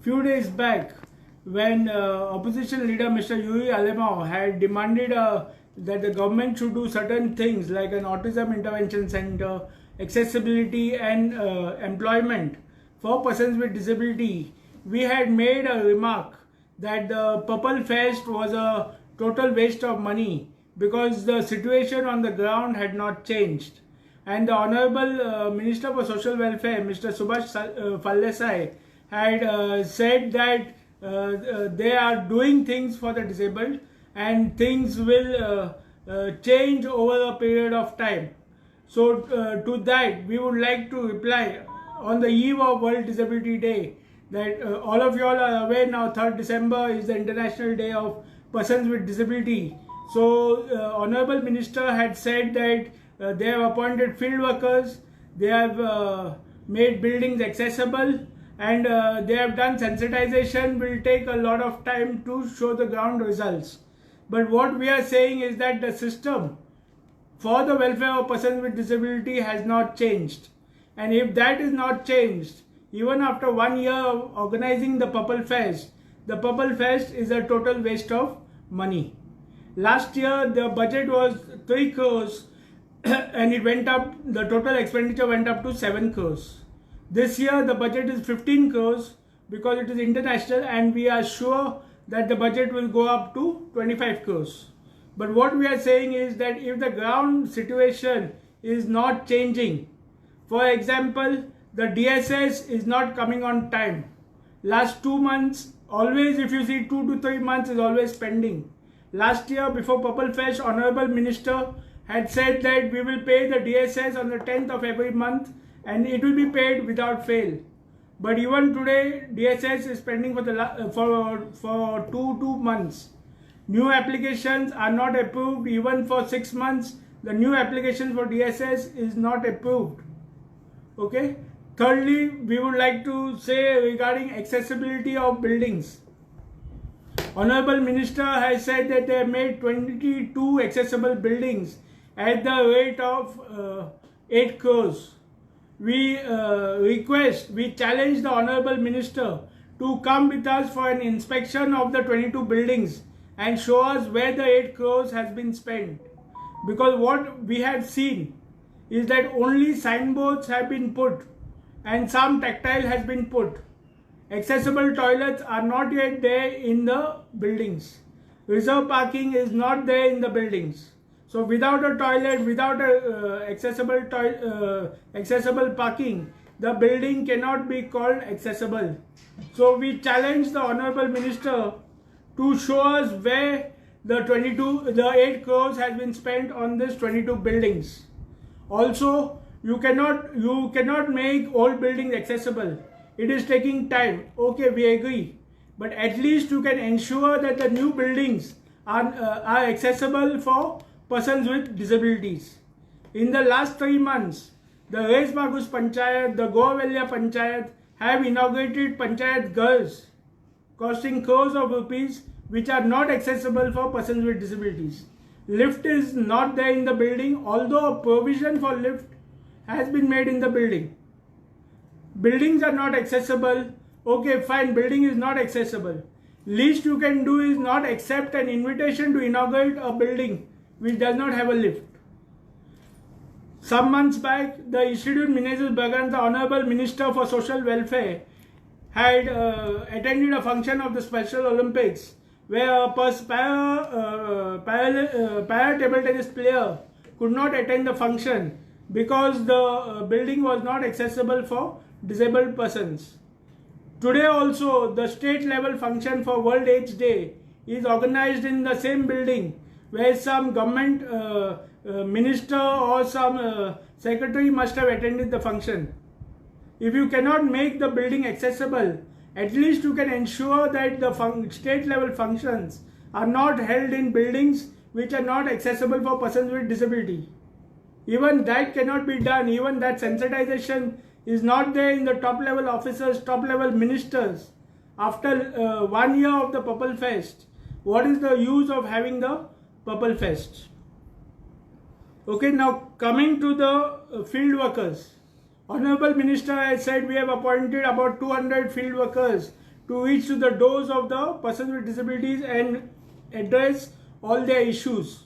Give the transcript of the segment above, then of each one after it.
few days back when opposition leader Mr. Yuri Alemao had demanded that the government should do certain things like an autism intervention center, accessibility and employment for persons with disability, we had made a remark that the Purple Fest was a total waste of money because the situation on the ground had not changed. And the Honorable Minister for Social Welfare, Mr. Subhash Phaldesai, had said that they are doing things for the disabled and things will change over a period of time. So to that we would like to reply on the eve of World Disability Day that all of you all are aware now 3rd December is the International Day of Persons with Disability. So Honorable Minister had said that they have appointed field workers, they have made buildings accessible, and they have done sensitization. Will take a lot of time to show the ground results. But what we are saying is that the system for the welfare of persons with disability has not changed. And if that is not changed, even after 1 year of organizing the Purple Fest is a total waste of money. Last year the budget was 3 crores and it went up, the total expenditure went up to 7 crores. This year the budget is 15 crores because it is international and we are sure that the budget will go up to 25 crores. But what we are saying is that if the ground situation is not changing, for example, the DSS is not coming on time. Last 2 months, always if you see 2 to 3 months is always pending. Last year before Purple Fest, Honorable Minister had said that we will pay the DSS on the 10th of every month and it will be paid without fail. But even today, DSS is pending for 2 months. New applications are not approved even for 6 months. The new application for DSS is not approved. Okay. Thirdly, we would like to say regarding accessibility of buildings. Honorable Minister has said that they have made 22 accessible buildings at the rate of 8 crores. We challenge the Honorable Minister to come with us for an inspection of the 22 buildings and show us where the 8 crores has been spent. Because what we have seen is that only signboards have been put and some tactile has been put. Accessible toilets are not yet there in the buildings. Reserve parking is not there in the buildings. So without a toilet, without a accessible parking, the building cannot be called accessible. So we challenge the Honorable Minister to show us where the 8 crores has been spent on this 22 buildings. Also, you cannot make old buildings accessible. It is taking time. Okay, we agree. But at least you can ensure that the new buildings are accessible for persons with disabilities. In the last 3 months, the Res Magus Panchayat, the Goavelya Panchayat have inaugurated Panchayat girls costing crores of rupees which are not accessible for persons with disabilities. Lift is not there in the building, although a provision for lift has been made in the building. Buildings are not accessible. Okay, fine, building is not accessible. Least you can do is not accept an invitation to inaugurate a building which does not have a lift. Some months back, the Institute Minezus Bergan, the Honorable Minister for Social Welfare, had attended a function of the Special Olympics where a para table tennis player could not attend the function because the building was not accessible for disabled persons. Today also, the state level function for World AIDS Day is organized in the same building where some government minister or some secretary must have attended the function. If you cannot make the building accessible, at least you can ensure that the state level functions are not held in buildings which are not accessible for persons with disability. Even that cannot be done. Even that sensitization is not there in the top level officers, top level ministers. After 1 year of the Purple Fest, what is the use of having the Purple Fest? Okay, now coming to the field workers. Honorable Minister has said we have appointed about 200 field workers to reach to the doors of the persons with disabilities and address all their issues.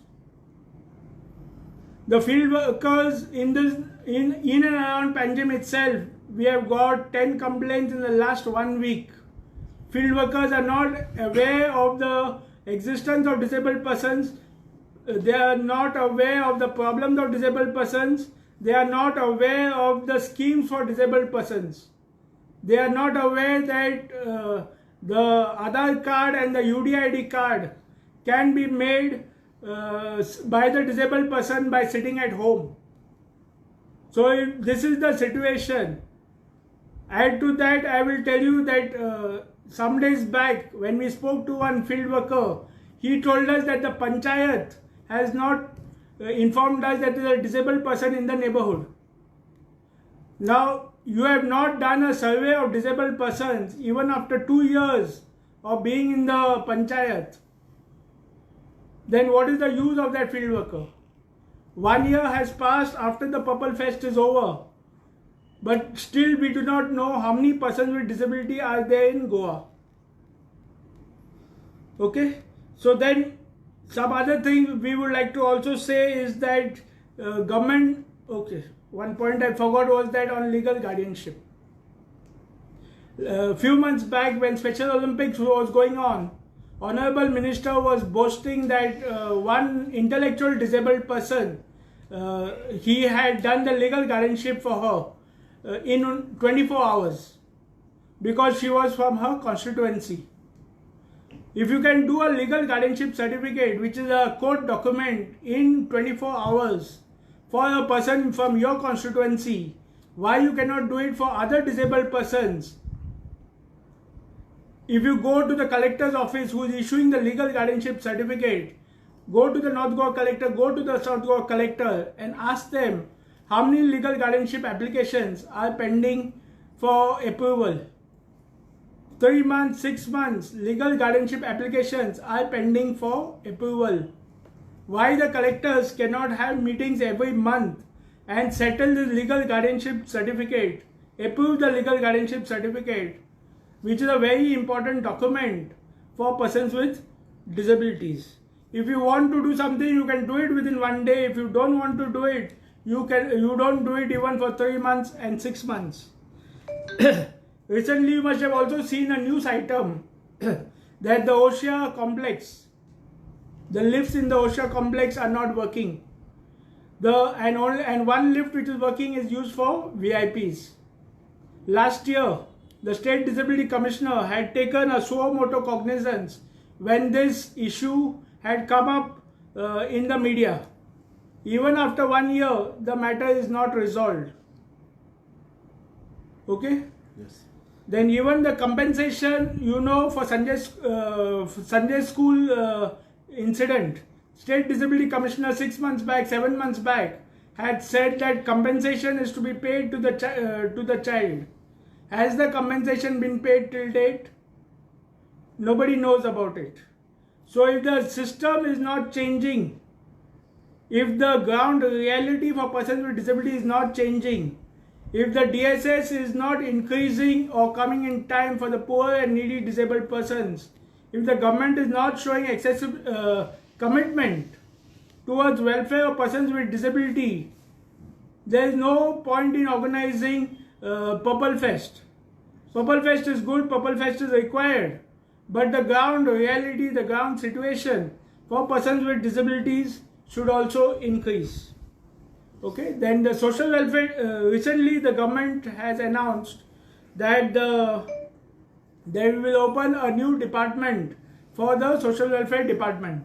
The field workers in and around Panjim itself, we have got 10 complaints in the last 1 week. Field workers are not aware of the existence of disabled persons. They are not aware of the problems of disabled persons. They are not aware of the schemes for disabled persons. They are not aware that the Aadhaar card and the UDID card can be made by the disabled person by sitting at home. So if this is the situation. Add to that, I will tell you that some days back when we spoke to one field worker, he told us that the panchayat has not informed us that there is a disabled person in the neighborhood. Now, you have not done a survey of disabled persons even after 2 years of being in the panchayat. Then what is the use of that field worker? 1 year has passed after the Purple Fest is over, but still we do not know how many persons with disability are there in Goa. Okay, so then some other thing we would like to also say is that government, okay, one point I forgot was that on legal guardianship. Few months back when Special Olympics was going on, Honorable Minister was boasting that one intellectual disabled person, he had done the legal guardianship for her in 24 hours because she was from her constituency. If you can do a legal guardianship certificate, which is a court document, in 24 hours for a person from your constituency, why you cannot do it for other disabled persons? If you go to the collector's office who is issuing the legal guardianship certificate, go to the North Goa collector, go to the South Goa collector and ask them how many legal guardianship applications are pending for approval. 3 months, 6 months, legal guardianship applications are pending for approval. Why the collectors cannot have meetings every month and settle the legal guardianship certificate, approve the legal guardianship certificate, which is a very important document for persons with disabilities. If you want to do something, you can do it within 1 day. If you don't want to do it, you don't do it even for 3 months and 6 months. Recently, you must have also seen a news item that the OSHA complex, the lifts in the OSHA complex are not working. And one lift which is working is used for VIPs. Last year, the State Disability Commissioner had taken a suo motu cognizance when this issue had come up in the media. Even after 1 year, the matter is not resolved. Okay? Yes. Then even the compensation, for Sanjay School incident, State Disability Commissioner 6 months back, 7 months back, had said that compensation is to be paid to the child. Has the compensation been paid till date? Nobody knows about it. So if the system is not changing, if the ground reality for persons with disability is not changing, if the DSS is not increasing or coming in time for the poor and needy disabled persons, if the government is not showing excessive commitment towards welfare of persons with disability, there is no point in organizing Purple Fest. Purple Fest is good, Purple Fest is required, but the ground reality, the ground situation for persons with disabilities should also increase. Okay, then the social welfare, recently the government has announced that they will open a new department for the social welfare department.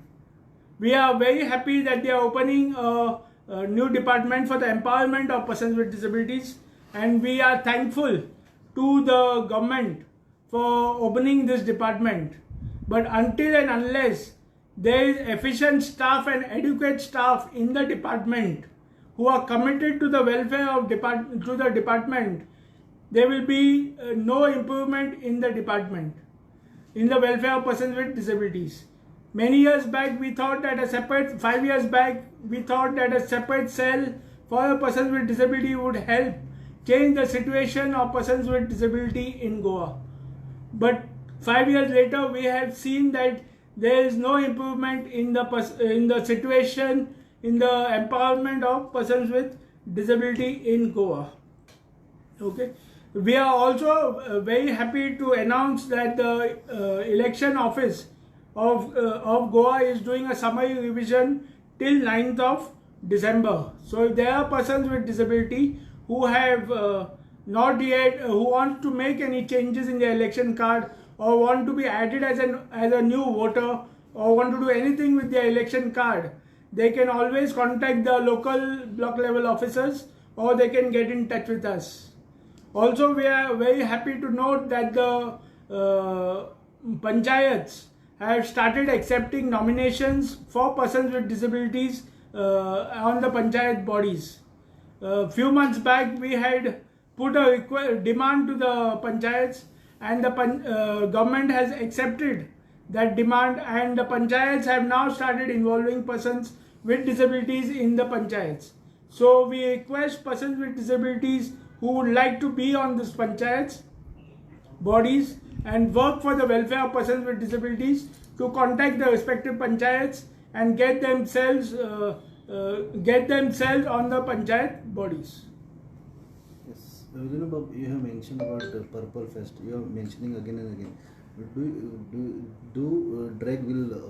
We are very happy that they are opening a new department for the empowerment of persons with disabilities, and we are thankful to the government for opening this department. But until and unless there is efficient staff and adequate staff in the department who are committed to the welfare of the department, there will be no improvement in the department, in the welfare of persons with disabilities. Many years back, we thought that 5 years back, we thought that a separate cell for a person with disability would help change the situation of persons with disability in Goa. But 5 years later, we have seen that there is no improvement in the situation, in the empowerment of persons with disability in Goa. Okay, we are also very happy to announce that the election office of Goa is doing a summary revision till 9th of December. So if there are persons with disability who have not yet, who want to make any changes in their election card, or want to be added as a new voter, or want to do anything with their election card, they can always contact the local block level officers, or they can get in touch with us. Also, we are very happy to note that the panchayats have started accepting nominations for persons with disabilities on the panchayat bodies. A few months back, we had put a demand to the panchayats, and the government has accepted that demand, and the panchayats have now started involving persons with disabilities in the panchayats. So we request persons with disabilities who would like to be on this panchayats bodies and work for the welfare of persons with disabilities to contact the respective panchayats and get themselves on the panchayat bodies. Yes, you have mentioned about the Purple Fest. You are mentioning again and again. Do drag will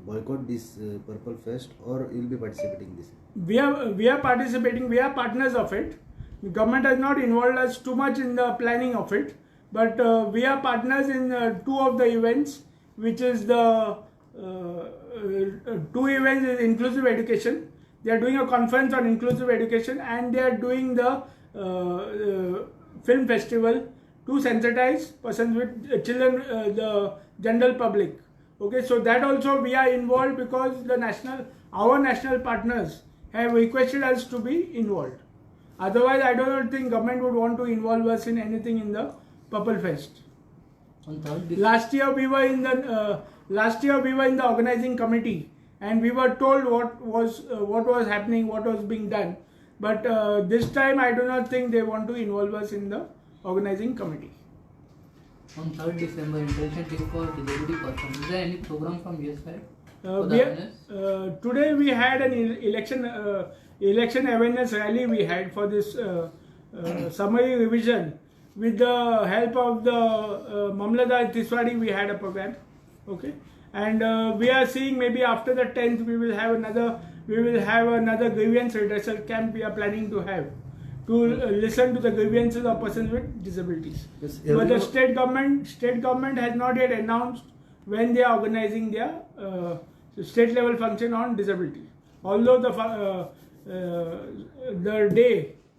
boycott this Purple Fest, or you will be participating in this? We are participating. We are partners of it. The government has not involved us too much in the planning of it, but we are partners in two of the events, which is the two events is inclusive education. They are doing a conference on inclusive education, and they are doing the film festival to sensitize persons with children, the general public. Okay, so that also we are involved because our national partners have requested us to be involved. Otherwise, I don't think government would want to involve us in anything in the Purple Fest. Last year we were in the organizing committee, and we were told what was happening, what was being done. But this time, I do not think they want to involve us in the organizing committee. On 3rd December, International Day for Disability Persons. Is there any program from your side? Today we had an election awareness rally we had for this summary revision. With the help of the Mamladar Tiswari, we had a program. Okay, and we are seeing maybe after the 10th we will have another grievance redressal camp. We are planning to have to listen to the grievances of persons with disabilities. Yes, but the state government has not yet announced when they are organizing their state level function on disability. Although the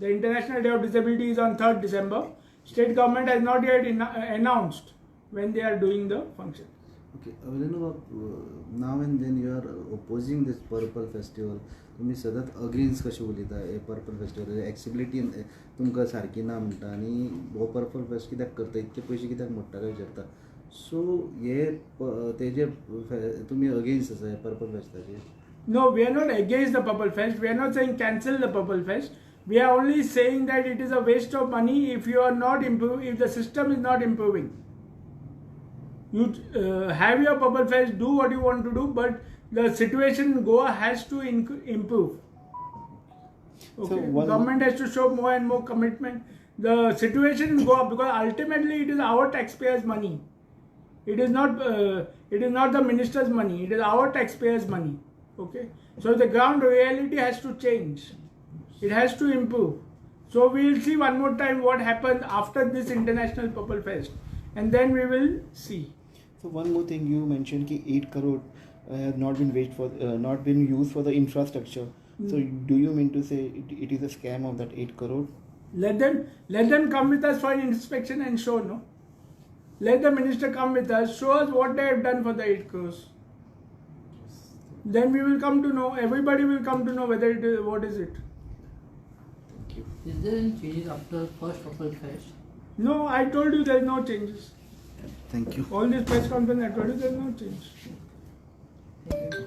International Day of Disability is on 3rd December, state government has not yet announced when they are doing the function. Okay, now and then you are opposing this Purple Festival. तुम्ही सतत against कशें उलयता हे purple festival accessibility तुमकां सारकी ना म्हणटा आनी हो पर्पल फेस्ट कित्याक करता इतके पयशे कित्याक मोडटा काय विचारता सो हे तेजे तुमी अगेन्स्ट आसा हे purple फेस्टाचे? No, we are not against the Purple Fest. We are not saying cancel the Purple Fest. We are only saying that it is a waste of money if you are not improving, if the system is not improving. You have your Purple Fest, do what you want to do, but the situation in Goa has to improve. Okay. So government has to show more and more commitment. The situation in Goa, because ultimately it is our taxpayers' money. It is not the minister's money. It is our taxpayers' money. Okay. So the ground reality has to change. It has to improve. So we will see one more time what happens after this International Purple Fest, and then we will see. So one more thing, you mentioned that 8 crore have not been used for the infrastructure. So do you mean to say it is a scam of that 8 crore? Let them come with us for an inspection and show, no? Let the minister come with us, show us what they have done for the 8 crores. Then we will come to know, everybody will come to know whether it is, what is it. Thank you. Is there any changes after first Purple Fest? No, I told you there is no changes. Thank you. All this press conference I told you there is no change. Thank you.